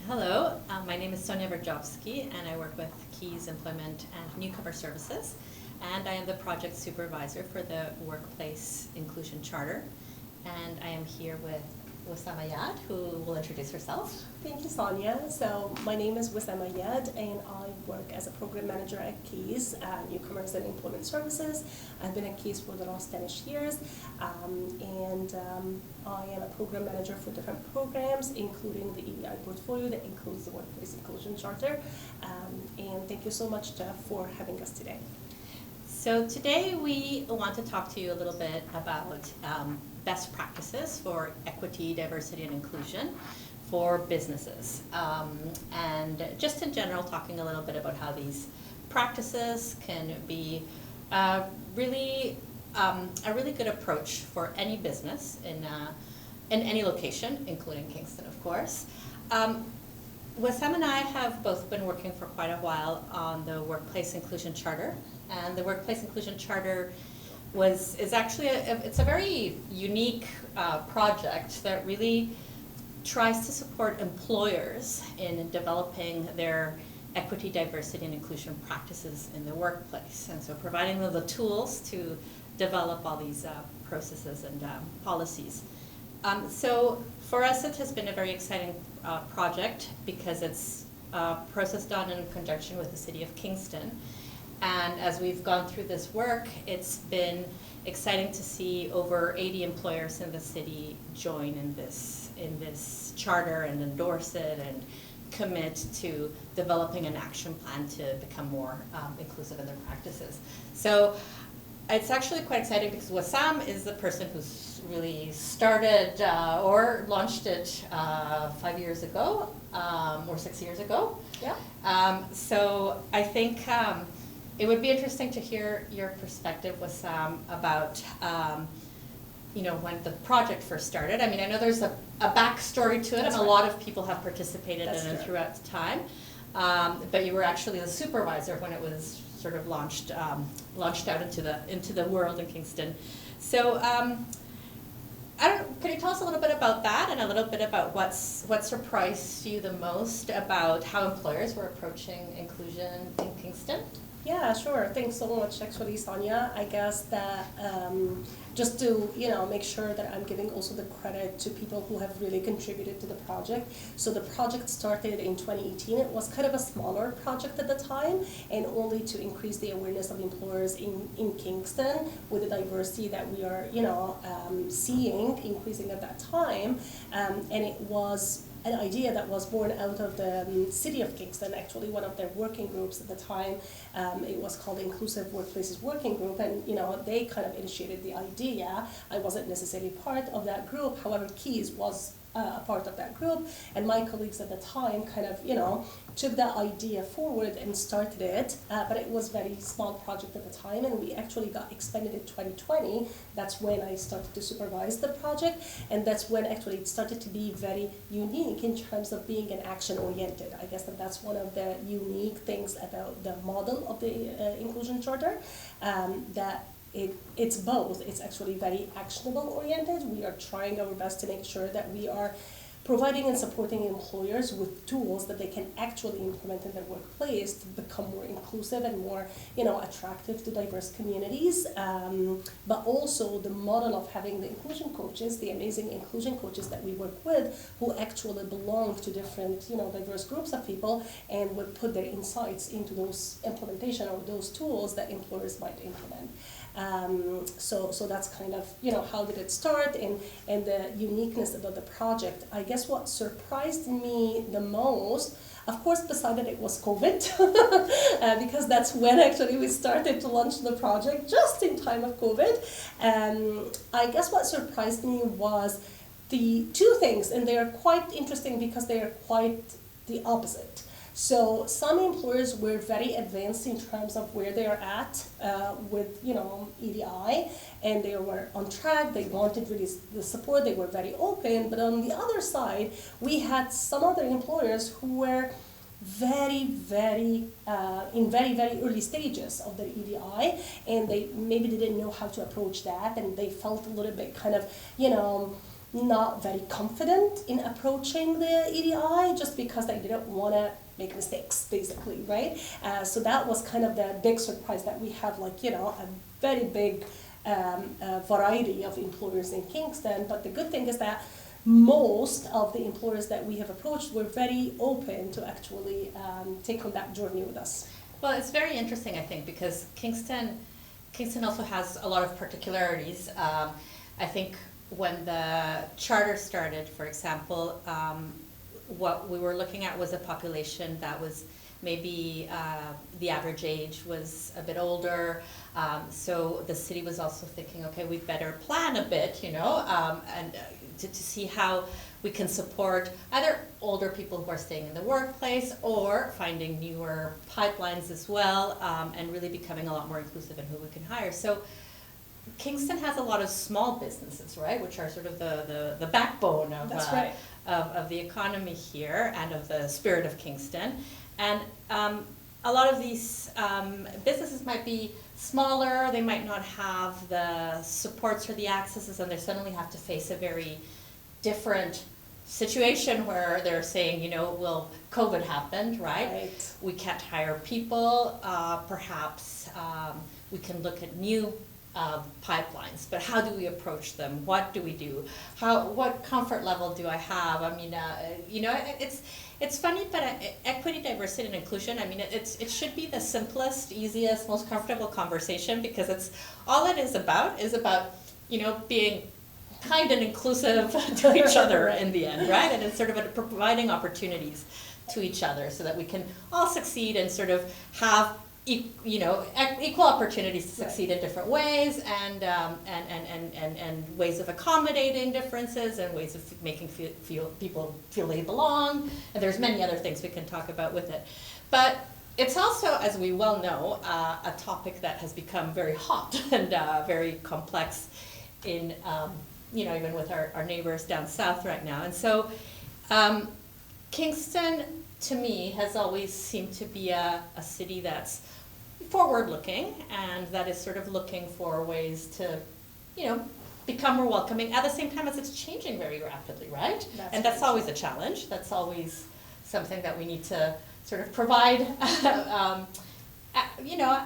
Hello, my name is Sonia Verjovsky and I work with Keys Employment and Newcomer Services, and I am the project supervisor for the Workplace Inclusion Charter, and I am here with Wessam Ayad, who will introduce herself. Thank you, Sonia. So my name is Wessam Ayad, and I work as a program manager at Keys, Newcomers and Employment Services. I've been at Keys for the last 10-ish years, and I am a program manager for different programs, including the EDI portfolio that includes the Workplace Inclusion Charter. And thank you so much, Jeff, for having us today. So today we want to talk to you a little bit about best practices for equity, diversity, and inclusion for businesses. And just in general, talking a little bit about how these practices can be a really good approach for any business in any location, including Kingston, of course. Wessam and I have both been working for quite a while on the Workplace Inclusion Charter, and the Workplace Inclusion Charter is actually it's a very unique project that really tries to support employers in developing their equity, diversity, and inclusion practices in the workplace, and so providing them the tools to develop all these processes and policies. So for us, it has been a very exciting project because it's a process done in conjunction with the City of Kingston. And as we've gone through this work, it's been exciting to see over 80 employers in the city join in this charter and endorse it and commit to developing an action plan to become more inclusive in their practices. So it's actually quite exciting because Wessam is the person who's really started or launched it 5 years ago or 6 years ago. Yeah. So I think it would be interesting to hear your perspective, Wessam, about when the project first started. I mean, I know there's a backstory to it, and a lot of people have participated in it throughout the time. But you were actually the supervisor when it was sort of launched out into the world in Kingston. So could you tell us a little bit about that and a little bit about what surprised you the most about how employers were approaching inclusion in Kingston? Yeah, sure. Thanks so much, actually, Sonia. I guess that just to make sure that I'm giving also the credit to people who have really contributed to the project. So the project started in 2018. It was kind of a smaller project at the time, and only to increase the awareness of employers in Kingston with the diversity that we are seeing increasing at that time, and it was an idea that was born out of the City of Kingston, actually one of their working groups at the time. It was called the Inclusive Workplaces Working Group, and they kind of initiated the idea. I wasn't necessarily part of that group, however, Keys was a part of that group, and my colleagues at the time kind of took that idea forward and started it, but it was a very small project at the time, and we actually got expanded in 2020. That's when I started to supervise the project, and that's when actually it started to be very unique in terms of being an action-oriented. I guess that's one of the unique things about the model of the Inclusion Charter, that it's both. It's actually very actionable oriented. We are trying our best to make sure that we are providing and supporting employers with tools that they can actually implement in their workplace to become more inclusive and more attractive to diverse communities. But also the model of having the inclusion coaches, the amazing inclusion coaches that we work with, who actually belong to different diverse groups of people and would put their insights into those implementation or those tools that employers might implement. So that's kind of how did it start and the uniqueness about the project. I guess what surprised me the most, of course, besides that it was COVID, because that's when actually we started to launch the project, just in time of COVID. I guess what surprised me was the two things, and they are quite interesting because they are quite the opposite. So some employers were very advanced in terms of where they are at with EDI, and they were on track. They wanted really the support. They were very open. But on the other side, we had some other employers who were in very early stages of their EDI, and they maybe didn't know how to approach that, and they felt a little bit kind of not very confident in approaching the EDI just because they didn't want to make mistakes, basically, right? So that was kind of the big surprise that we have, like, you know, a very big variety of employers in Kingston. But the good thing is that most of the employers that we have approached were very open to actually take on that journey with us. Well, it's very interesting, I think, because Kingston also has a lot of particularities. I think when the charter started, for example, what we were looking at was a population that was maybe the average age was a bit older. So the city was also thinking, okay, we better plan a bit, you know, and to see how we can support either older people who are staying in the workplace or finding newer pipelines as well, and really becoming a lot more inclusive in who we can hire. So Kingston has a lot of small businesses, right, which are sort of the backbone of, That's right. of the economy here and of the spirit of Kingston. And a lot of these businesses might be smaller, they might not have the supports or the accesses, and they suddenly have to face a very different situation where they're saying, you know, well, COVID happened, right? We can't hire people, perhaps we can look at new pipelines, but how do we approach them? What do we do? What comfort level do I have? I mean, you know, it's funny, but equity, diversity, and inclusion, I mean, it should be the simplest, easiest, most comfortable conversation, because it's all it is about, you know, being kind and inclusive to each other in the end, right? And it's sort of providing opportunities to each other so that we can all succeed and sort of have you know, equal opportunities to succeed in different ways, and ways of accommodating differences, and ways of making people feel they belong. And there's many other things we can talk about with it. But it's also, as we well know, a topic that has become very hot and very complex in, you know, even with our neighbors down south right now. And so Kingston, to me, has always seemed to be a city that's forward-looking, and that is sort of looking for ways to, you know, become more welcoming at the same time as it's changing very rapidly, right? That's always a challenge. That's always something that we need to sort of provide, you know,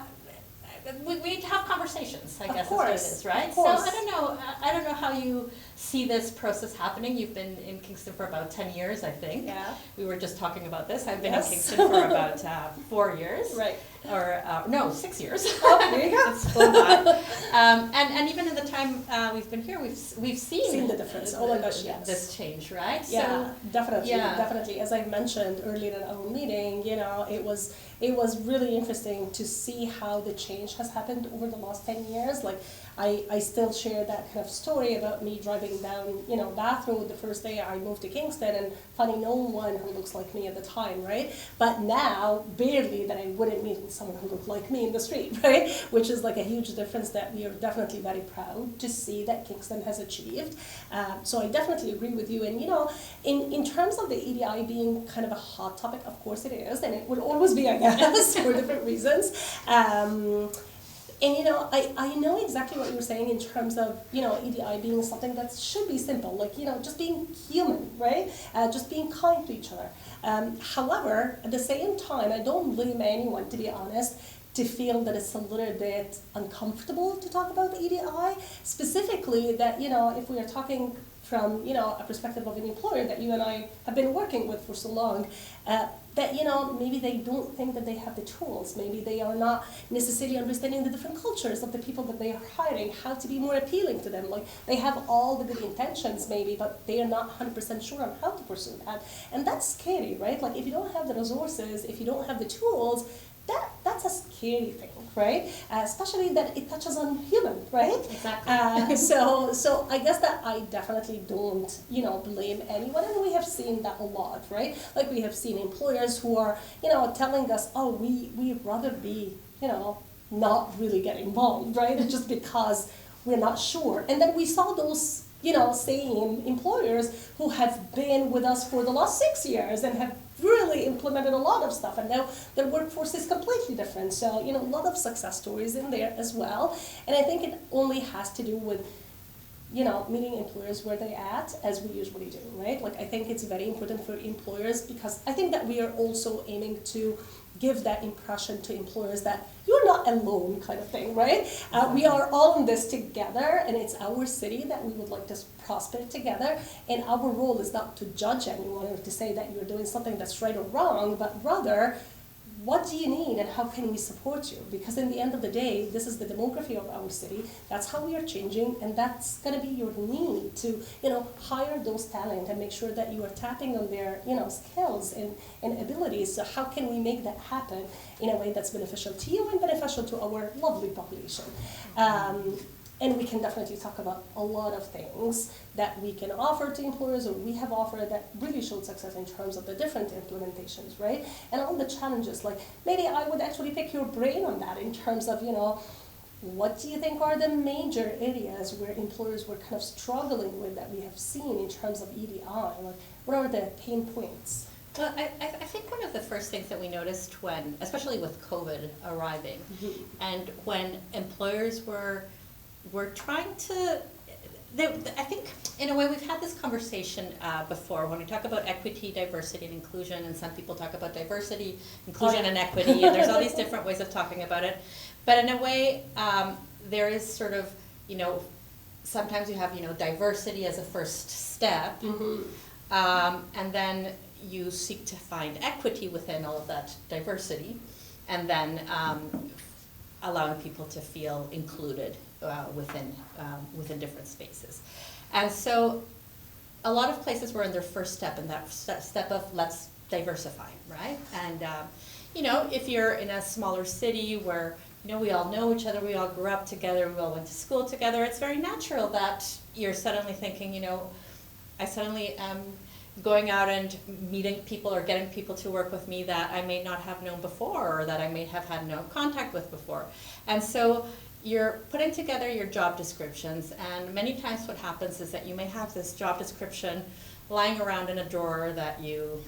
we need to have conversations, I guess is what it is, right? So I don't know how you see this process happening. You've been in Kingston for about 10 years, I think. Yeah. We were just talking about this. I've been in Kingston for about 4 years. Right. Or, no, 6 years. Oh, there you go. It's flown by. And even in the time we've been here, we've seen the difference. Oh my gosh, yes. This change, right? Yeah, so, definitely, yeah. definitely. As I mentioned earlier in our meeting, you know, it was really interesting to see how the change has happened over the last 10 years. Like, I still share that kind of story about me driving down, you know, Bath Road the first day I moved to Kingston and finding no one who looks like me at the time, right? But now, barely that I wouldn't meet someone who looked like me in the street, right? Which is like a huge difference that we are definitely very proud to see that Kingston has achieved. So I definitely agree with you. And, you know, in terms of the EDI being kind of a hot topic, of course it is, and it would always be, I guess, for different reasons. And, you know, I know exactly what you're saying in terms of, you know, EDI being something that should be simple, like, you know, just being human, right? Just being kind to each other. However, at the same time, I don't blame anyone, to be honest, to feel that it's a little bit uncomfortable to talk about EDI. Specifically that, you know, if we are talking from, you know, a perspective of an employer that you and I have been working with for so long, that, you know, maybe they don't think that they have the tools. Maybe they are not necessarily understanding the different cultures of the people that they are hiring, how to be more appealing to them. Like, they have all the good intentions maybe, but they are not 100% sure on how to pursue that. And that's scary, right? Like, if you don't have the resources, if you don't have the tools, that's a scary thing, right? Especially that it touches on human, right? Exactly. So I guess that I definitely don't, you know, blame anyone, and we have seen that a lot, right? Like, we have seen employers who are, you know, telling us, oh, we'd rather be, you know, not really get involved, right? Just because we're not sure. And then we saw those, you know, same employers who have been with us for the last 6 years and have really implemented a lot of stuff, and now their workforce is completely different. So, you know, a lot of success stories in there as well. And I think it only has to do with meeting employers where they're at, as we usually do, right? Like, I think it's very important for employers, because I think that we are also aiming to give that impression to employers that you're not alone, kind of thing, right? We are all in this together, and it's our city that we would like to prosper together, and our role is not to judge anyone or to say that you're doing something that's right or wrong, but rather, what do you need and how can we support you? Because in the end of the day, this is the demography of our city. That's how we are changing, and that's going to be your need to, hire those talent and make sure that you are tapping on their, skills and abilities. So how can we make that happen in a way that's beneficial to you and beneficial to our lovely population? And we can definitely talk about a lot of things that we can offer to employers, or we have offered, that really showed success in terms of the different implementations, right? And all the challenges, like maybe I would actually pick your brain on that in terms of, what do you think are the major areas where employers were kind of struggling with that we have seen in terms of EDI? Like, what are the pain points? Well, I think one of the first things that we noticed when, especially with COVID arriving, and when employers were trying to, I think in a way we've had this conversation before when we talk about equity, diversity, and inclusion, and some people talk about diversity, inclusion, and equity, and there's all these different ways of talking about it. But in a way, there is sort of, sometimes you have, diversity as a first step, and then you seek to find equity within all of that diversity, and then allowing people to feel included within different spaces. And so a lot of places were in their first step, and that step of let's diversify, right? And if you're in a smaller city where we all know each other, we all grew up together, we all went to school together, it's very natural that you're suddenly thinking, I suddenly am going out and meeting people or getting people to work with me that I may not have known before, or that I may have had no contact with before. And so you're putting together your job descriptions, and many times what happens is that you may have this job description lying around in a drawer that you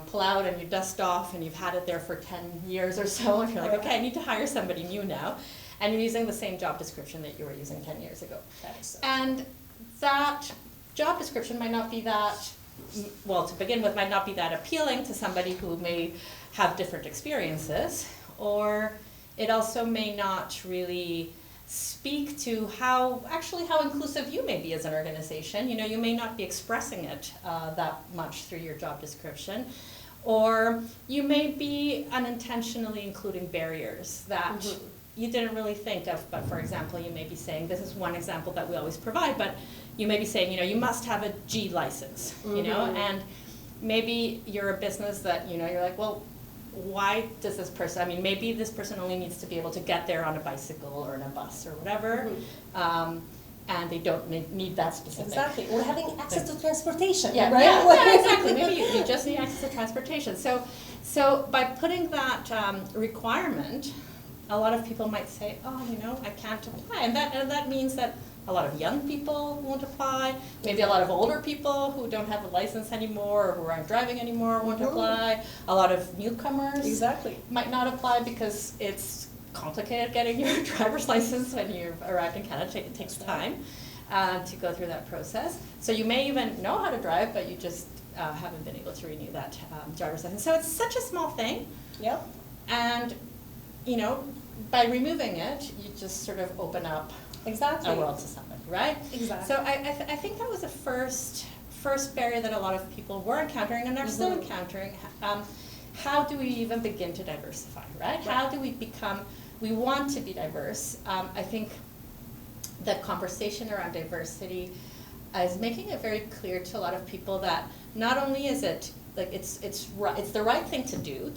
pull out and you dust off, and you've had it there for 10 years or so, and you're like, okay, I need to hire somebody new now. And you're using the same job description that you were using 10 years ago. And that job description might not be that, well, to begin with, might not be that appealing to somebody who may have different experiences, or it also may not really speak to how inclusive you may be as an organization. You may not be expressing it that much through your job description, or you may be unintentionally including barriers that you didn't really think of. But for example, you may be saying, this is one example that we always provide, but you may be saying, you must have a G license, and maybe you're a business that, you're like, well, why does this person, maybe this person only needs to be able to get there on a bicycle or in a bus or whatever, and they don't need that specific. Exactly, or having access to transportation, right? Yeah, exactly, maybe you just need access to transportation. So by putting that requirement, a lot of people might say, oh, I can't apply, and that means that a lot of young people won't apply, maybe a lot of older people who don't have a license anymore or who aren't driving anymore won't apply, a lot of newcomers might not apply because it's complicated getting your driver's license when you've arrived in Canada. It takes time to go through that process. So you may even know how to drive, but you just haven't been able to renew that driver's license. So it's such a small thing. Yep. And, by removing it, you just sort of open up a world to somebody, right? Exactly. So I think that was the first barrier that a lot of people were encountering and are still encountering. How do we even begin to diversify, right? How do we we want to be diverse. I think the conversation around diversity is making it very clear to a lot of people that not only is it it's the right thing to do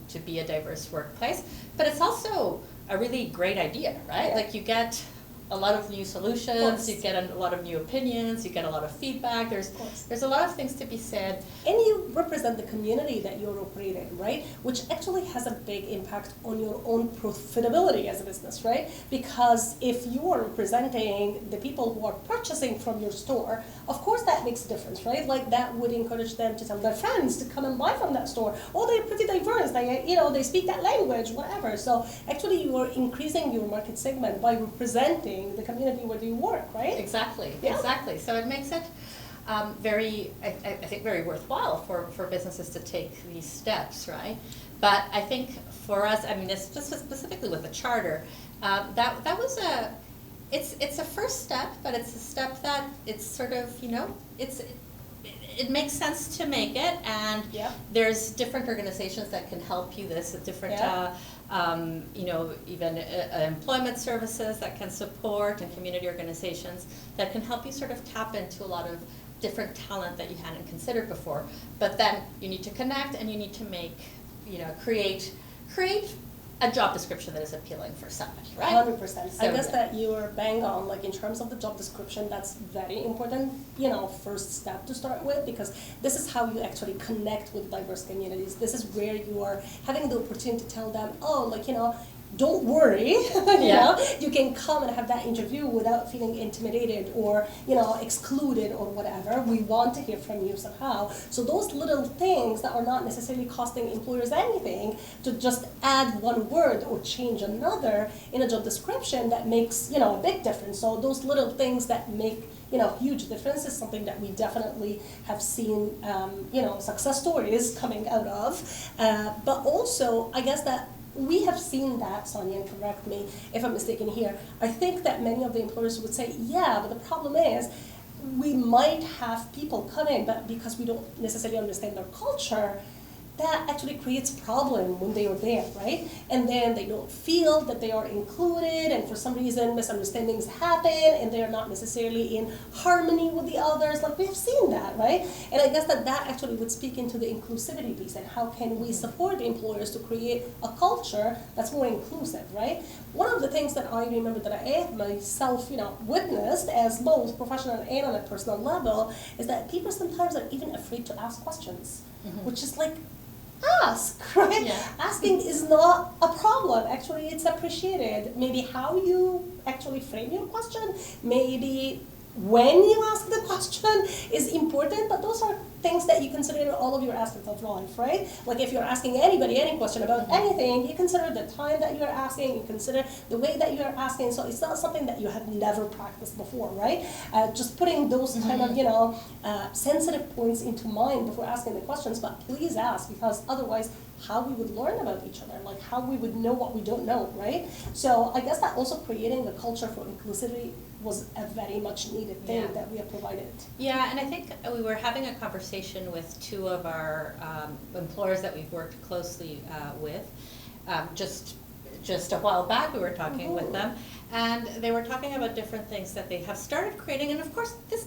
to be a diverse workplace, but it's also a really great idea, right? Like you get a lot of new solutions, you get a lot of new opinions, you get a lot of feedback, there's a lot of things to be said. And you represent the community that you're operating, right? Which actually has a big impact on your own profitability as a business, right? Because if you are representing the people who are purchasing from your store, of course that makes a difference, right? Like that would encourage them to tell their friends to come and buy from that store. Oh, they're pretty diverse, they speak that language, whatever. So actually you are increasing your market segment by representing serving the community where you work, right? Exactly, Yeah. exactly. So it makes it very, I think, very worthwhile for businesses to take these steps, right? But I think for us, I mean, it's just specifically with the charter, that was it's a first step, but it's a step that it's sort of, it makes sense to make it, and Yeah. there's different organizations that can help you this, different, Yeah. even employment services that can support, and community organizations that can help you sort of tap into a lot of different talent that you hadn't considered before. But then you need to connect, and you need to make, create a job description that is appealing for somebody, right? 100%. I So guess good. that you are bang on, like in terms of the job description, that's very important, first step to start with, because this is how you actually connect with diverse communities. This is where you are having the opportunity to tell them, don't worry, you can come and have that interview without feeling intimidated or, excluded or whatever. We want to hear from you somehow. So those little things that are not necessarily costing employers anything, to just add one word or change another in a job description, that makes, a big difference. So those little things that make, huge difference is something that we definitely have seen, success stories coming out of. But also, I guess that we have seen that, Sonia, and correct me if I'm mistaken here, I think that many of the employers would say, yeah, but the problem is we might have people come in, but because we don't necessarily understand their culture, that actually creates problem when they are there, right? And then they don't feel that they are included, and for some reason misunderstandings happen, and they are not necessarily in harmony with the others. Like, we've seen that, right? And I guess that actually would speak into the inclusivity piece, and how can we support the employers to create a culture that's more inclusive, right? One of the things that I remember that I have myself, witnessed as both professional and on a personal level, is that people sometimes are even afraid to ask questions, which is like, ask, right? Yeah. Asking is not a problem. Actually, it's appreciated. Maybe how you actually frame your question, maybe when you ask the question is important, but those are things that you consider in all of your aspects of life, right? Like if you're asking anybody any question about anything, you consider the time that you're asking, you consider the way that you're asking, so it's not something that you have never practiced before, right? Just putting those kind of, sensitive points into mind before asking the questions, but please ask, because otherwise how we would learn about each other, like how we would know what we don't know, right? So I guess that also creating a culture for inclusivity was a very much needed thing that we have provided. Yeah, and I think we were having a conversation with two of our employers that we've worked closely with. Just a while back we were talking with them, and they were talking about different things that they have started creating, and of course this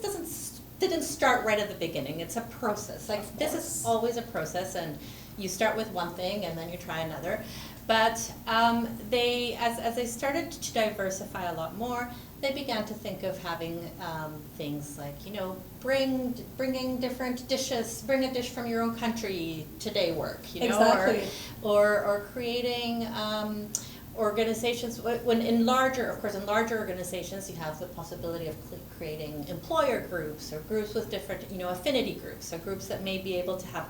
didn't start right at the beginning. It's a process. Like, this is always a process, and you start with one thing and then you try another. But they, as they started to diversify a lot more, they began to think of having things like, bringing different dishes, bring a dish from your own country to day work, Exactly. or creating organizations. When in larger organizations, you have the possibility of creating employer groups, or groups with different, affinity groups, so groups that may be able to have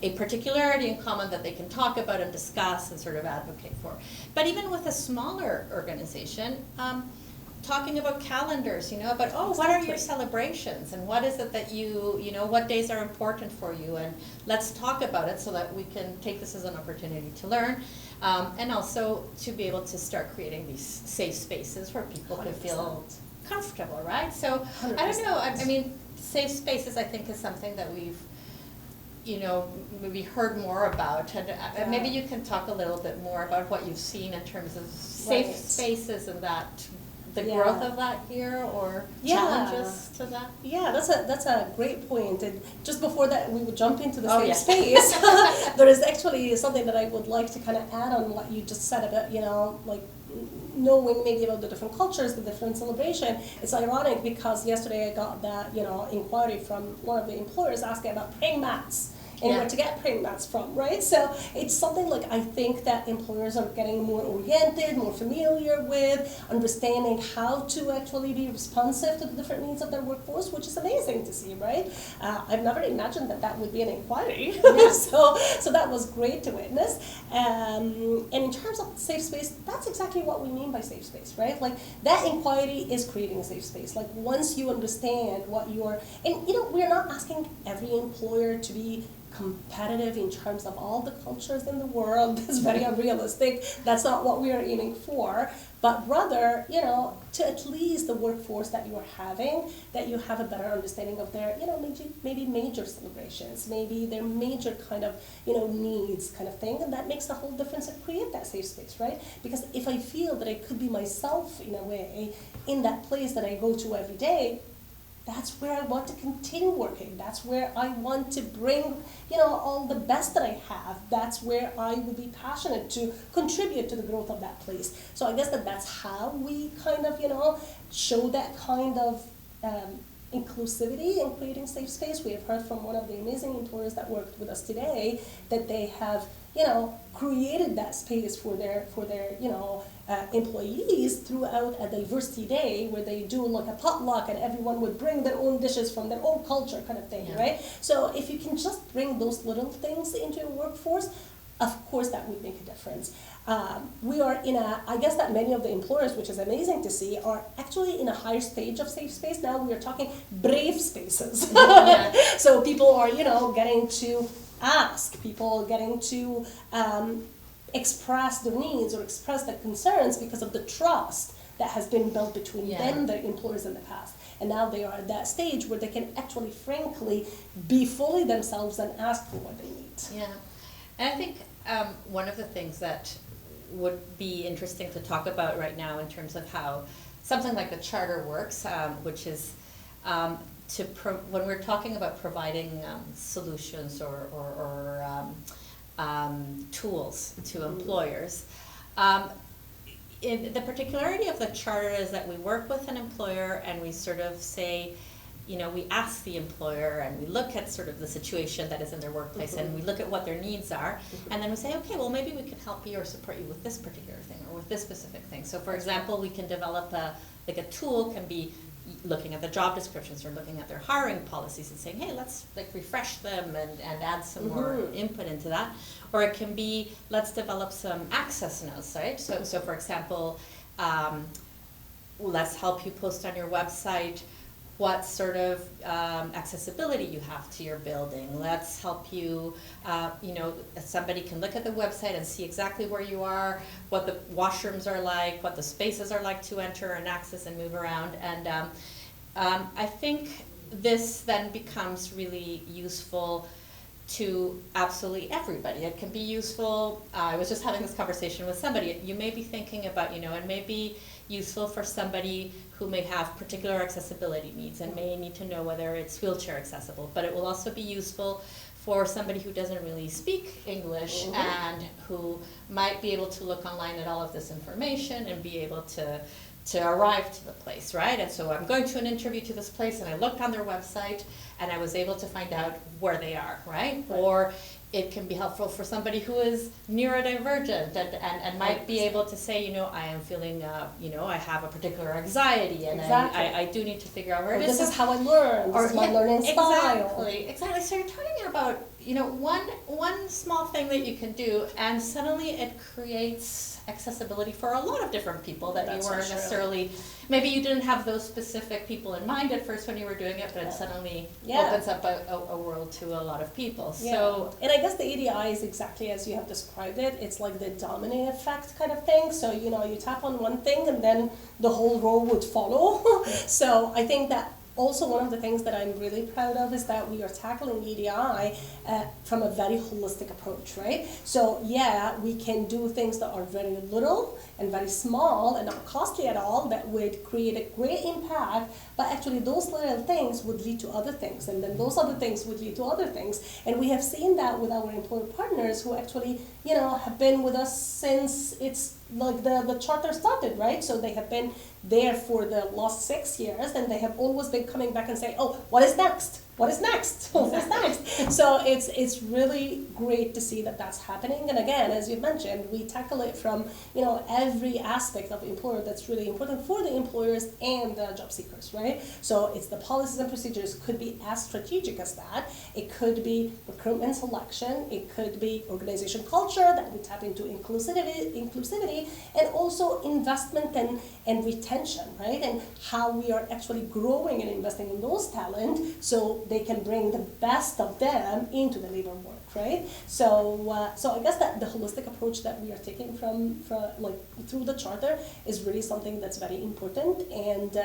a particularity in common that they can talk about and discuss and sort of advocate for. But even with a smaller organization, talking about calendars, about, what are your celebrations, and what is it that what days are important for you, and let's talk about it so that we can take this as an opportunity to learn, and also to be able to start creating these safe spaces where people can feel comfortable, right? So 100%. I don't know, I mean, safe spaces, I think, is something that we've maybe heard more about, and maybe you can talk a little bit more about what you've seen in terms of safe spaces and that, the growth of that here, or challenges to that. Yeah, that's a great point. And just before that, we would jump into the safe space. there is actually something that I would like to kind of add on what you just said about, like knowing maybe about the different cultures, the different celebration. It's ironic because yesterday I got that, inquiry from one of the employers asking about praying mats and Yeah. where to get payments from, right? So it's something like I think that employers are getting more oriented, more familiar with, understanding how to actually be responsive to the different needs of their workforce, which is amazing to see, right? I've never imagined that that would be an inquiry, so that was great to witness. And in terms of safe space, that's exactly what we mean by safe space, right? Like that inquiry is creating a safe space. Like once you understand what you're, and you know, we're not asking every employer to be competitive in terms of all the cultures in the world. That's very unrealistic. That's not what we are aiming for. But rather, you know, to at least the workforce that you are having, that you have a better understanding of their, you know, maybe major celebrations, maybe their major kind of, you know, needs kind of thing. And that makes a whole difference and create that safe space, right? Because if I feel that I could be myself in a way in that place that I go to every day, that's where I want to continue working. That's where I want to bring, you know, all the best that I have. That's where I would be passionate to contribute to the growth of that place. So I guess that's how we kind of, you know, show that kind of inclusivity and creating safe space. We have heard from one of the amazing employers that worked with us today that they have, you know, created that space for their you know, employees throughout a diversity day where they do like a potluck and everyone would bring their own dishes from their own culture kind of thing, right? So if you can just bring those little things into your workforce, of course that would make a difference. We are in I guess that many of the employers, which is amazing to see, are actually in a higher stage of safe space. Now we are talking brave spaces. So people are, you know, getting to ask, people getting to express their needs or express their concerns because of the trust that has been built between them and their employers in the past. And now they are at that stage where they can actually, frankly, be fully themselves and ask for what they need. Yeah, and I think one of the things that would be interesting to talk about right now in terms of how something like the charter works, which is when we're talking about providing solutions or tools to employers, the particularity of the charter is that we work with an employer and we sort of say, you know, we ask the employer and we look at sort of the situation that is in their workplace and we look at what their needs are, and then we say, okay, well maybe we can help you or support you with this particular thing or with this specific thing. So for example, we can develop a tool can be looking at the job descriptions or looking at their hiring policies and saying, hey, let's like refresh them and add some more input into that. Or it can be, let's develop some access notes, right? So for example, let's help you post on your website what sort of accessibility you have to your building. Let's help you, you know, somebody can look at the website and see exactly where you are, what the washrooms are like, what the spaces are like to enter and access and move around. And I think this then becomes really useful to absolutely everybody. It can be useful. I was just having this conversation with somebody. You may be thinking about, you know, it may be useful for somebody who may have particular accessibility needs and may need to know whether it's wheelchair accessible, but it will also be useful for somebody who doesn't really speak English and who might be able to look online at all of this information and be able to arrive to the place, right? And so I'm going to an interview to this place and I looked on their website and I was able to find out where they are, right? Or it can be helpful for somebody who is neurodivergent and might be able to say, you know, I am feeling, you know, I have a particular anxiety and I do need to figure out where it is. This is how I learn, this is my learning style. Exactly. So you're talking about, you know, one small thing that you can do and suddenly it creates accessibility for a lot of different people that you weren't necessarily, maybe you didn't have those specific people in mind at first when you were doing it, but it suddenly opens up a world to a lot of people. So, and I guess the EDI is exactly as you have described it. It's like the domino effect kind of thing. So, you know, you tap on one thing and then the whole row would follow. So I think that also one of the things that I'm really proud of is that we are tackling EDI from a very holistic approach, right? So yeah, we can do things that are very little and very small and not costly at all that would create a great impact, but actually those little things would lead to other things, and then those other things would lead to other things. And we have seen that with our employer partners who actually, you know, have been with us since it's like the charter started, right? So they have been there for the last 6 years and they have always been coming back and saying, oh, what is next? what is next? What's next? So it's really great to see that that's happening. And again, as you mentioned, we tackle it from every aspect of employer that's really important for the employers and the job seekers, right? So it's the policies and procedures could be as strategic as that. It could be recruitment selection. It could be organization culture that we tap into inclusivity, and also investment and retention, right? And how we are actually growing and investing in those talent so they can bring the best of them into the labor work, right? So I guess that the holistic approach that we are taking from like through the charter is really something that's very important, and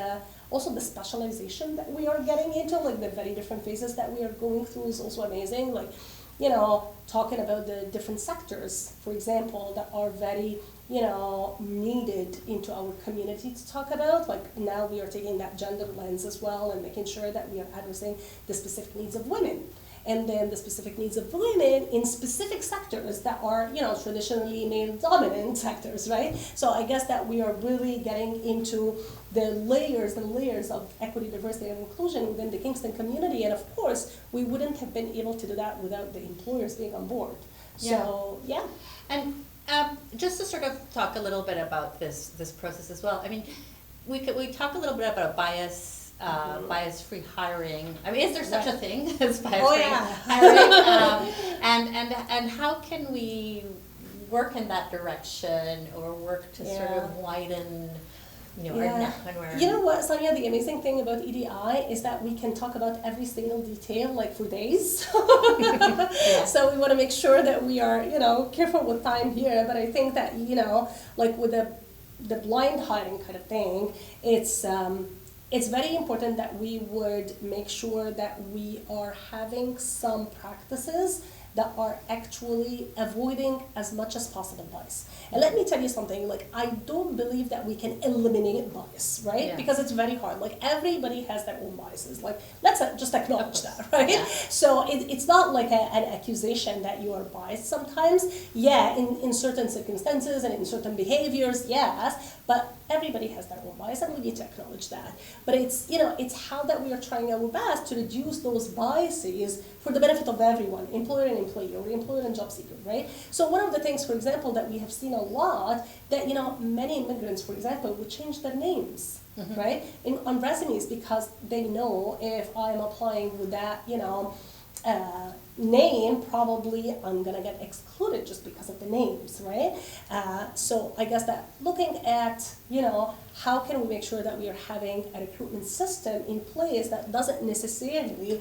also the specialization that we are getting into, like the very different phases that we are going through is also amazing. Like, talking about the different sectors, for example, that are very needed into our community to talk about. Like now we are taking that gender lens as well and making sure that we are addressing the specific needs of women. And then the specific needs of women in specific sectors that are, traditionally male-dominant sectors, right? So I guess that we are really getting into the layers and layers of equity, diversity, and inclusion within the Kingston community. And of course, we wouldn't have been able to do that without the employers being on board. So, yeah. And just to sort of talk a little bit about this process as well. I mean, we talk a little bit about bias-free hiring. I mean, is there such a thing as bias-free hiring? And how can we work in that direction, or work to sort of widen our net when we're... You know what, Sonia, the amazing thing about EDI is that we can talk about every single detail like for days. So we want to make sure that we are, careful with time here. But I think that, like with the blind hiring kind of thing, it's very important that we would make sure that we are having some practices that are actually avoiding as much as possible bias. And let me tell you something, like I don't believe that we can eliminate bias, right? Yeah. Because it's very hard. Like everybody has their own biases. Like let's just acknowledge that, right? Yeah. So it's not like an accusation that you are biased sometimes. Yeah, in certain circumstances and in certain behaviors, yes, but everybody has their own bias and we need to acknowledge that. But it's how that we are trying our best to reduce those biases for the benefit of everyone, employer and employee, or employer and job seeker, right? So one of the things, for example, that we have seen a lot, that many immigrants, for example, would change their names, right, on resumes, because they know if I'm applying with that, name, probably I'm gonna get excluded just because of the names, right? So I guess that looking at, how can we make sure that we are having a recruitment system in place that doesn't necessarily,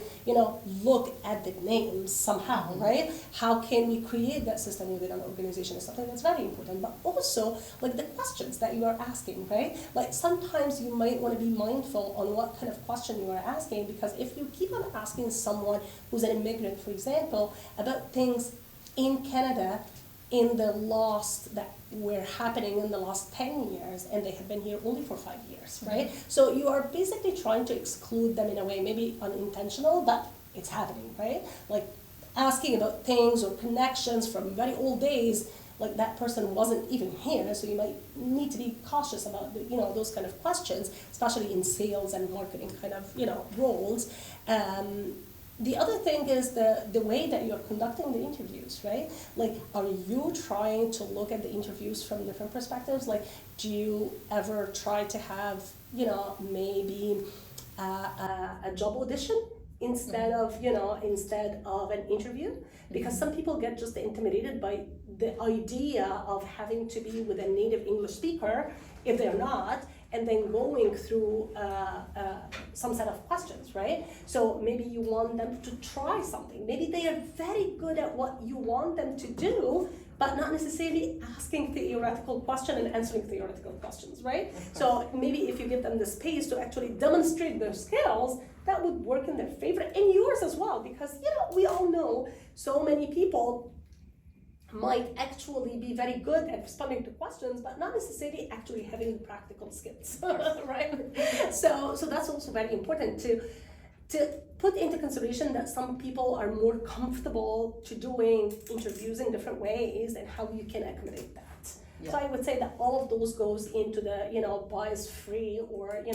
look at the names somehow, right? How can we create that system within an organization is something that's very important. But also, like the questions that you are asking, right? Like sometimes you might want to be mindful on what kind of question you are asking, because if you keep on asking someone who's an immigrant, for example, about things in Canada in the last that were happening in the last 10 years, and they have been here only for 5 years, right? So you are basically trying to exclude them in a way, maybe unintentional, but it's happening, right? Like asking about things or connections from very old days, like that person wasn't even here, so you might need to be cautious about those kind of questions, especially in sales and marketing kind of roles. The other thing is the way that you're conducting the interviews, right? Like, are you trying to look at the interviews from different perspectives? Like, do you ever try to have, maybe a job audition instead of an interview? Because some people get just intimidated by the idea of having to be with a native English speaker if they're not, and then going through some set of questions, right? So maybe you want them to try something. Maybe they are very good at what you want them to do, but not necessarily asking theoretical questions and answering theoretical questions, right? So maybe if you give them the space to actually demonstrate their skills, that would work in their favor and yours as well, because we all know so many people might actually be very good at responding to questions, but not necessarily actually having practical skills, right? So that's also very important to put into consideration that some people are more comfortable to doing interviews in different ways, and how you can accommodate that. Yeah. So I would say that all of those goes into the, bias-free or,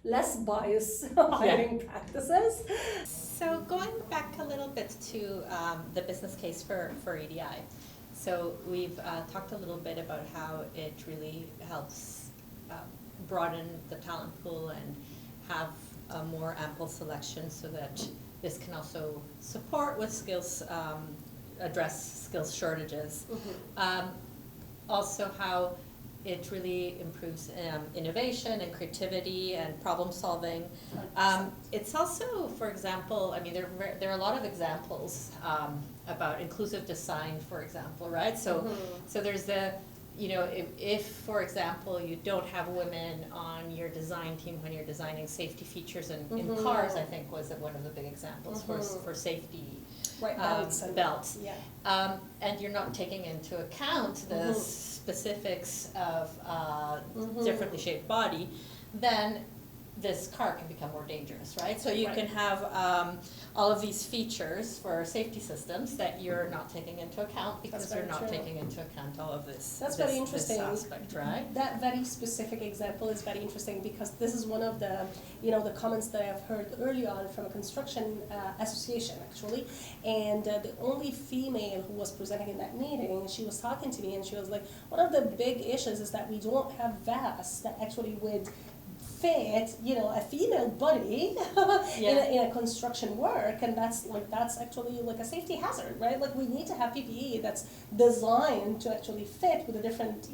less bias hiring practices. So going back a little bit to the business case for EDI. So we've talked a little bit about how it really helps broaden the talent pool and have a more ample selection so that this can also support with skills, address skills shortages. Also how it really improves innovation and creativity and problem solving. It's also, for example, I mean, there are a lot of examples about inclusive design, for example, right? So, so there's the, if, for example, you don't have women on your design team when you're designing safety features in cars, I think was one of the big examples for safety. Right, belts. Yeah. And you're not taking into account the specifics of differently shaped body, then this car can become more dangerous, right? So you can have all of these features for safety systems that you're not taking into account because you're not taking into account all of this. That's very interesting. This aspect, right? That very specific example is very interesting because this is one of the, the comments that I've heard early on from a construction association actually, and the only female who was presenting in that meeting, she was talking to me and she was like, one of the big issues is that we don't have vests that actually would fit, a female body in a construction work, and that's actually like a safety hazard, right? Like we need to have PPE that's designed to actually fit with a different,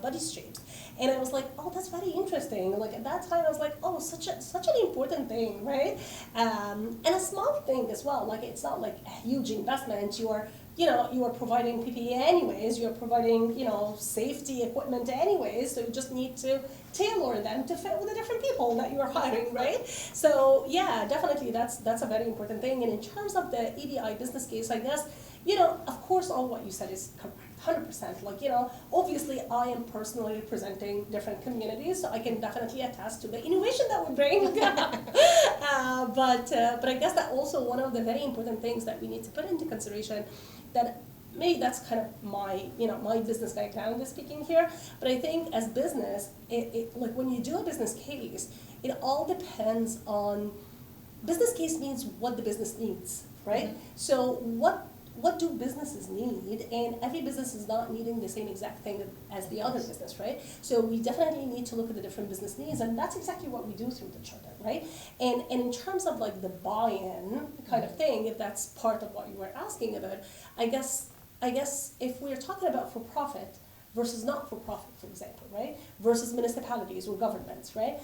body shapes. And I was like, oh, that's very interesting. Like at that time, I was like, oh, such an important thing, right? And a small thing as well. Like it's not like a huge investment. You are providing PPE anyways, you're providing, safety equipment anyways, so you just need to tailor them to fit with the different people that you are hiring, right? So yeah, definitely that's a very important thing. And in terms of the EDI business case, I guess, of course all what you said is correct. 100%. Like, obviously I am personally representing different communities, so I can definitely attest to the innovation that we bring. But I guess that also one of the very important things that we need to put into consideration, that maybe that's kind of my, my business background is speaking here, but I think as business, like when you do a business case, it all depends on, business case means what the business needs, right? So what do businesses need? And every business is not needing the same exact thing as the other business, right? So we definitely need to look at the different business needs, and that's exactly what we do through the charter, right? And in terms of like the buy-in kind of thing, if that's part of what you were asking about, I guess if we're talking about for-profit versus not-for-profit, for example, right? Versus municipalities or governments, right?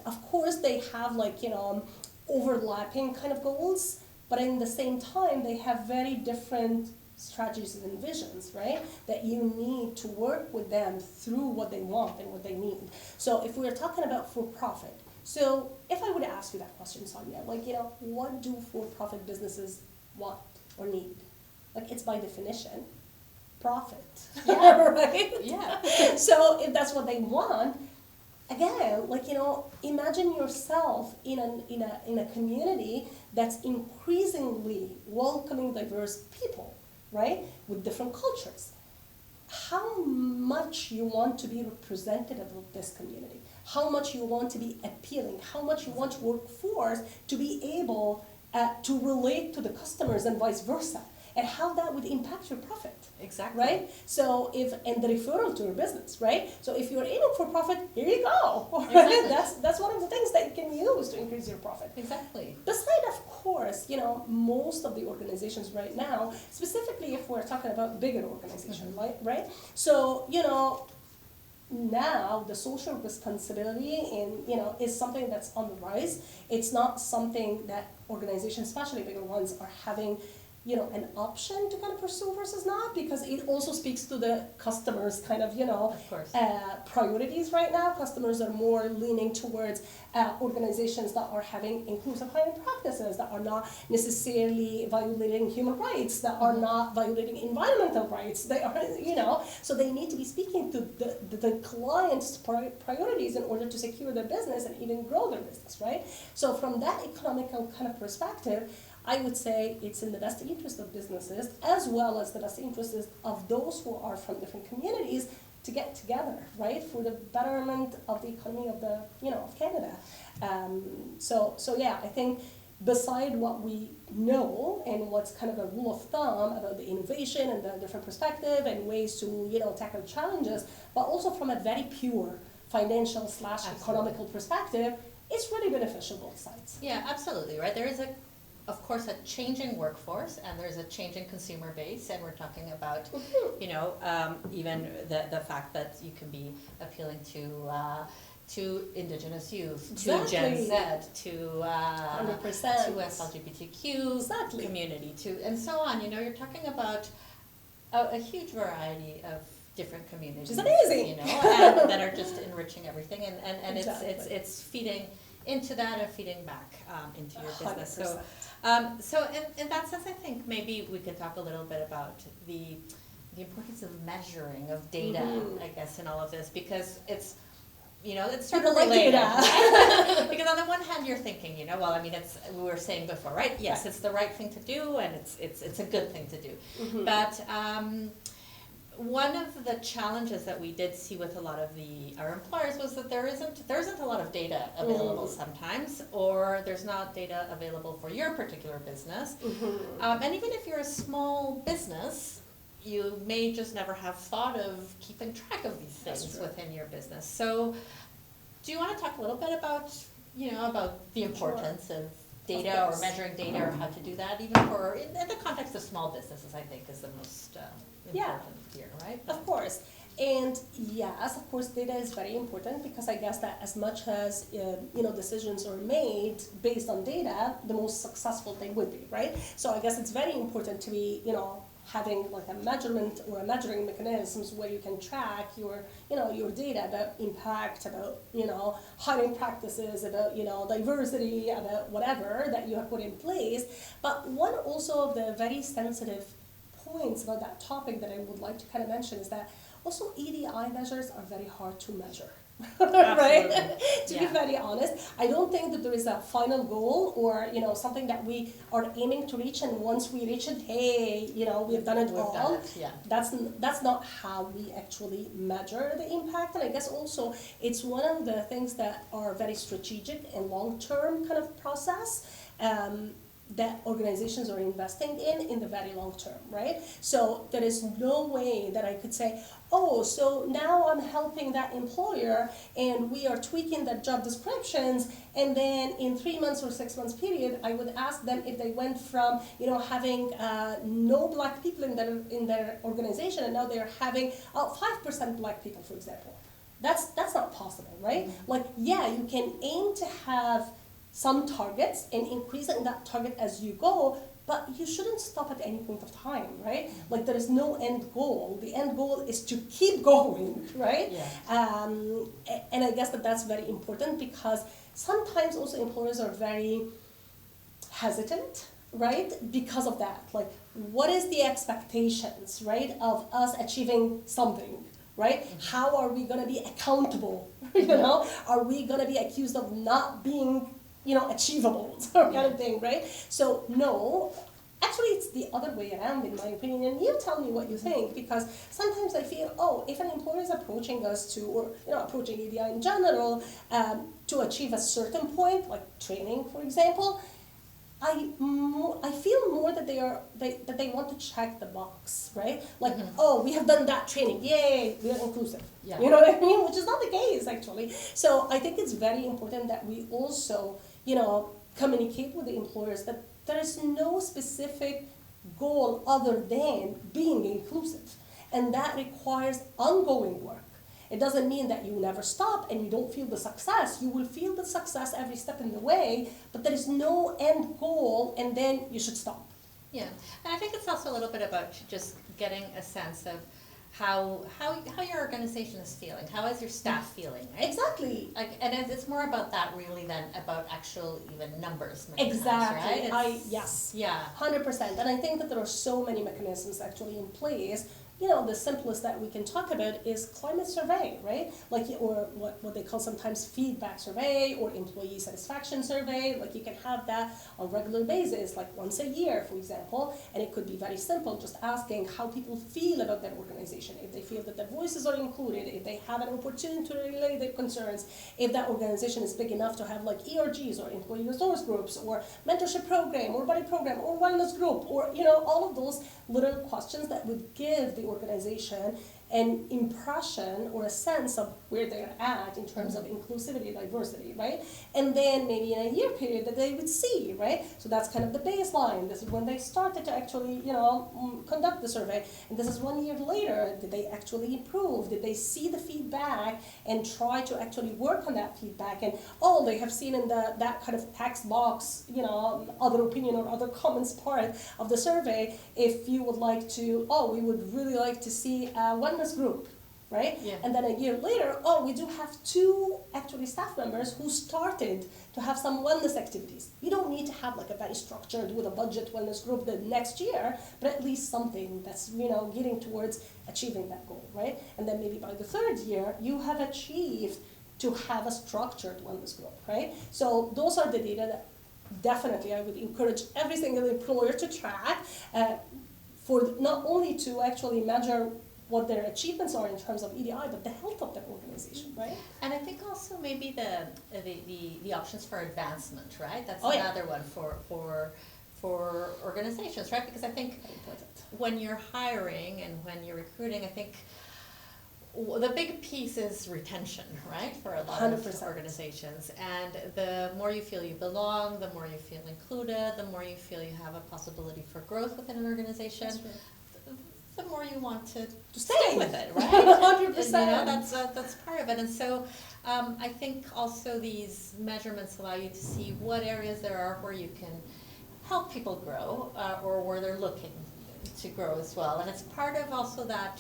Of course they have like, overlapping kind of goals, but in the same time, they have very different strategies and visions, right? That you need to work with them through what they want and what they need. So if we're talking about for-profit, so if I would ask you that question, Sonia, like, what do for-profit businesses want or need? Like, it's by definition, profit, right? Yeah. So if that's what they want, again, like, imagine yourself in a community that's increasingly welcoming diverse people, right, with different cultures. How much you want to be representative of this community, how much you want to be appealing, how much you want your workforce to be able to relate to the customers and vice versa, and how that would impact your profit. Exactly. Right? So and the referral to your business, right? So if you're aiming for profit, here you go. Right? Exactly. That's one of the things that you can use to increase your profit. Exactly. Besides, of course, most of the organizations right now, specifically if we're talking about bigger organizations, right? So, now the social responsibility is something that's on the rise. It's not something that organizations, especially bigger ones, are having an option to kind of pursue versus not, because it also speaks to the customers' kind of, priorities right now. Customers are more leaning towards organizations that are having inclusive hiring practices, that are not necessarily violating human rights, that are not violating environmental rights. They are, so they need to be speaking to the client's priorities in order to secure their business and even grow their business, right? So from that economical kind of perspective, I would say it's in the best interest of businesses as well as the best interest of those who are from different communities to get together, right, for the betterment of the economy of the, of Canada. So yeah, I think beside what we know and what's kind of a rule of thumb about the innovation and the different perspective and ways to, tackle challenges, but also from a very pure financial / economical perspective, it's really beneficial both sides. Yeah, absolutely, right? There is of course, a changing workforce, and there's a changing consumer base, and we're talking about, even the fact that you can be appealing to Indigenous youth, to Gen Z, to 100%. to LGBTQ community, and so on. You're talking about a huge variety of different communities. Which is amazing. And that are just enriching everything, and exactly. it's feeding into that and feeding back into your business. 100%. So in that sense, I think maybe we could talk a little bit about the importance of measuring, of data, I guess, in all of this, because it's sort of related. Right? Because on the one hand, you're thinking, we were saying before, right? Yes, it's the right thing to do, and it's a good thing to do. Mm-hmm. But one of the challenges that we did see with a lot of our employers was that there isn't a lot of data available sometimes, or there's not data available for your particular business. And even if you're a small business, you may just never have thought of keeping track of these things within your business. So do you want to talk a little bit about the importance of data or measuring data, or how to do that, even in the context of small businesses, I think is the most important here, right? Of course. And yes, of course, data is very important, because I guess that as much as decisions are made based on data, the most successful thing would be, right? So I guess it's very important to be having like a measurement or a measuring mechanisms where you can track your data about impact, about hiring practices, about diversity, about whatever that you have put in place. But one also of the very sensitive points about that topic that I would like to kind of mention is that also EDI measures are very hard to measure. Right? To be very honest, I don't think that there is a final goal or something that we are aiming to reach, and once we reach it, hey, we've done it all. That's not how we actually measure the impact. And I guess also it's one of the things that are very strategic and long-term kind of process. That organizations are investing in the very long term, right? So there is no way that I could say, oh, so now I'm helping that employer and we are tweaking their job descriptions, and then in 3 months or 6 months period, I would ask them if they went from having no black people in their organization, and now they're having 5% black people, for example. That's not possible, right? Like, yeah, you can aim to have some targets and increasing that target as you go, but you shouldn't stop at any point of time, right? Like, there is no end goal. The end goal is to keep going, right? And I guess that's very important, because sometimes also employers are very hesitant, right? Because of that. Like, what is the expectations, right, of us achieving something, right? How are we going to be accountable? Are we going to be accused of not being achievable, kind of thing, right? So no, actually it's the other way around, in my opinion, and you tell me what you think, because sometimes I feel, if an employer is approaching us or approaching EDI in general, to achieve a certain point, like training, for example, I feel more that they want to check the box, right? Like, we have done that training, yay, we are inclusive. You know what I mean? Which is not the case, actually. So I think it's very important that we also, communicate with the employers that there is no specific goal other than being inclusive. And that requires ongoing work. It doesn't mean that you never stop and you don't feel the success. You will feel the success every step in the way, but there is no end goal, and then you should stop. Yeah, and I think it's also a little bit about just getting a sense of how your organization is feeling. How is your staff feeling, right? Exactly. And it's more about that really than about actual even numbers. Exactly. Times, right? Yes. Yeah. 100%. And I think that there are so many mechanisms actually in place the simplest that we can talk about is climate survey, right? Like, or what they call sometimes feedback survey or employee satisfaction survey. Like, you can have that on a regular basis, like once a year, for example, and it could be very simple, just asking how people feel about their organization, if they feel that their voices are included, if they have an opportunity to relay their concerns, if that organization is big enough to have like ERGs or employee resource groups or mentorship program or buddy program or wellness group, or all of those little questions that would give the organization an impression or a sense of where they're at in terms of inclusivity, diversity, right? And then maybe in a year period that they would see, right? So that's kind of the baseline. This is when they started to actually, conduct the survey. And this is 1 year later. Did they actually improve? Did they see the feedback and try to actually work on that feedback? And they have seen in that kind of text box, other opinion or other comments part of the survey, if you would like to, we would really like to see one group, right? Yeah. And then a year later, we do have 2 actually staff members who started to have some wellness activities. You don't need to have like a very structured with a budget wellness group the next year, but at least something that's getting towards achieving that goal, right? And then maybe by the 3rd year, you have achieved to have a structured wellness group, right? So those are the data that definitely I would encourage every single employer to track for not only to actually measure what their achievements are in terms of EDI, but the health of their organization, right? And I think also maybe the options for advancement, right? That's Oh, yeah. another one for organizations, right? Because I think when you're hiring and when you're recruiting, I think the big piece is retention, right? For a lot 100%. of organizations. And the more you feel you belong, the more you feel included, the more you feel you have a possibility for growth within an organization. That's right. The more you want to stay with it, right? 100%. That's part of it. And so I think also these measurements allow you to see what areas there are where you can help people grow or where they're looking to grow as well. And it's part of also that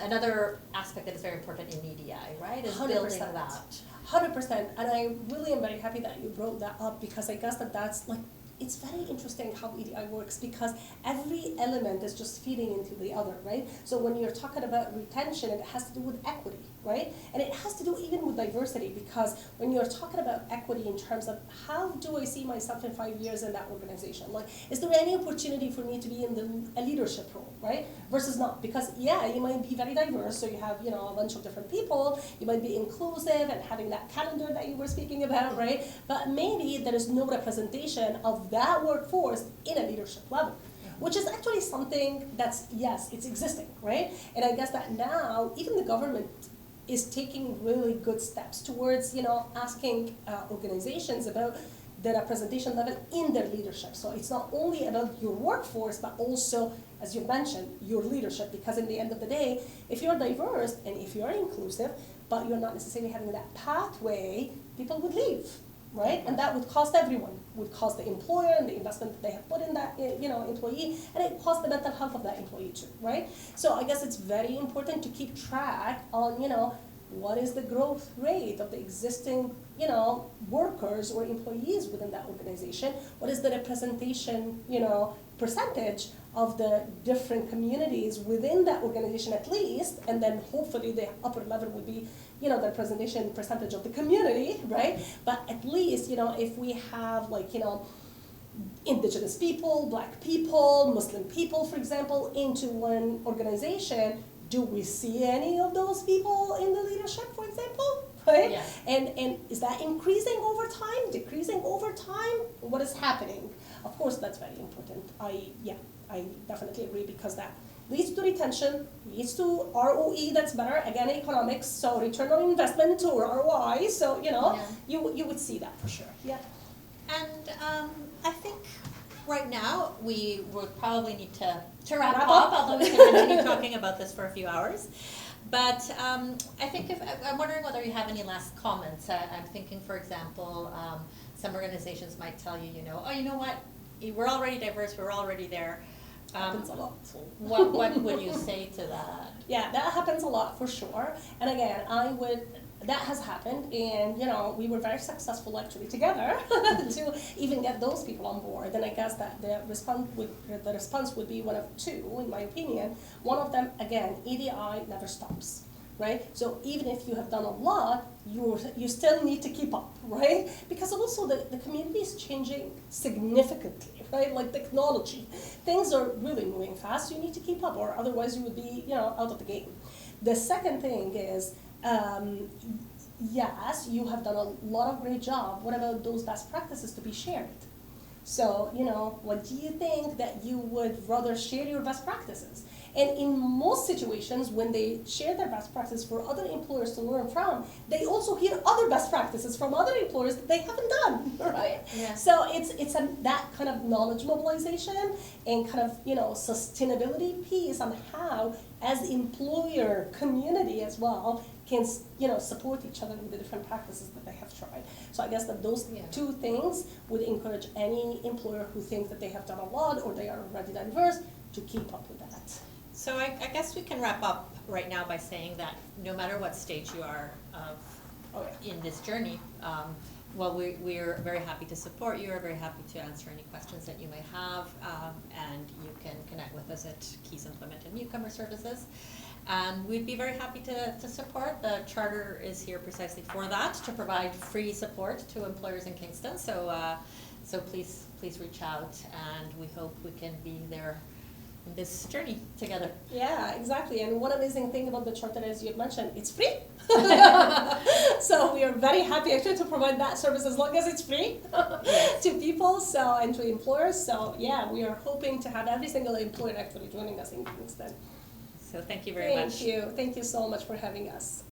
another aspect that is very important in EDI, right, is 100%. building that. 100%. And I really am very happy that you brought that up, because I guess that's like, it's very interesting how EDI works, because every element is just feeding into the other, right? So when you're talking about retention, it has to do with equity, right? And it has to do even with diversity, because when you're talking about equity in terms of how do I see myself in 5 years in that organization? Like, is there any opportunity for me to be in a leadership role, right? Versus not, because you might be very diverse, so you have, a bunch of different people, you might be inclusive and having that calendar that you were speaking about, right? But maybe there is no representation of that workforce in a leadership level, which is actually something that's, yes, it's existing, right? And I guess that now even the government is taking really good steps towards, asking organizations about the representation level in their leadership. So it's not only about your workforce, but also, as you mentioned, your leadership, because in the end of the day, if you're diverse and if you're inclusive, but you're not necessarily having that pathway, people would leave. Right? And that would cost everyone. Would cost the employer and the investment that they have put in that employee, and it costs the mental health of that employee too, right? So I guess it's very important to keep track on, what is the growth rate of the existing, workers or employees within that organization? What is the representation, percentage of the different communities within that organization at least, and then hopefully the upper level would be, the representation percentage of the community, right? But at least, if we have indigenous people, black people, Muslim people, for example, into one organization, do we see any of those people in the leadership, for example? Right? Yeah. And is that increasing over time, decreasing over time? What is happening? Of course, that's very important. I definitely agree, because that leads to retention, leads to ROE that's better, again, economics, so return on investment or ROI, so, you would see that for sure, yeah. And I think right now we would probably need to wrap Wrap up, up. although we can continue talking about this for a few hours. But I think I'm wondering whether you have any last comments. I'm thinking, for example, some organizations might tell you, you know what, we're already diverse, we're already there. Happens a lot. What would you say to that? Yeah, that happens a lot for sure. And again, I would that has happened, and we were very successful actually together to even get those people on board. And I guess that the response would be one of two, in my opinion. One of them, again, EDI never stops, right? So even if you have done a lot, you still need to keep up, right? Because also the community is changing significantly, right? Like technology, things are really moving fast. You need to keep up, or otherwise you would be out of the game. The second thing is, yes, you have done a lot of great job. What about those best practices to be shared? So, what do you think that you would rather share your best practices? And in most situations, when they share their best practices for other employers to learn from, they also hear other best practices from other employers that they haven't done, right? Yeah. So it's that kind of knowledge mobilization and kind of, sustainability piece on how, as employer community as well, can, support each other with the different practices that they have tried. So I guess that those two things would encourage any employer who thinks that they have done a lot or they are already diverse to keep up with that. So I guess we can wrap up right now by saying that no matter what stage you are in this journey, we're very happy to support you. We're very happy to answer any questions that you may have, and you can connect with us at Keys Employment and Newcomer Services. And we'd be very happy to support. The charter is here precisely for that, to provide free support to employers in Kingston. So please reach out, and we hope we can be there in this journey together. Yeah, exactly. And one amazing thing about the charter, as you had mentioned, it's free. So we are very happy actually to provide that service as long as it's free to people and to employers. So yeah, we are hoping to have every single employer actually joining us in Kingston. So thank you very much. Thank you. Thank you so much for having us.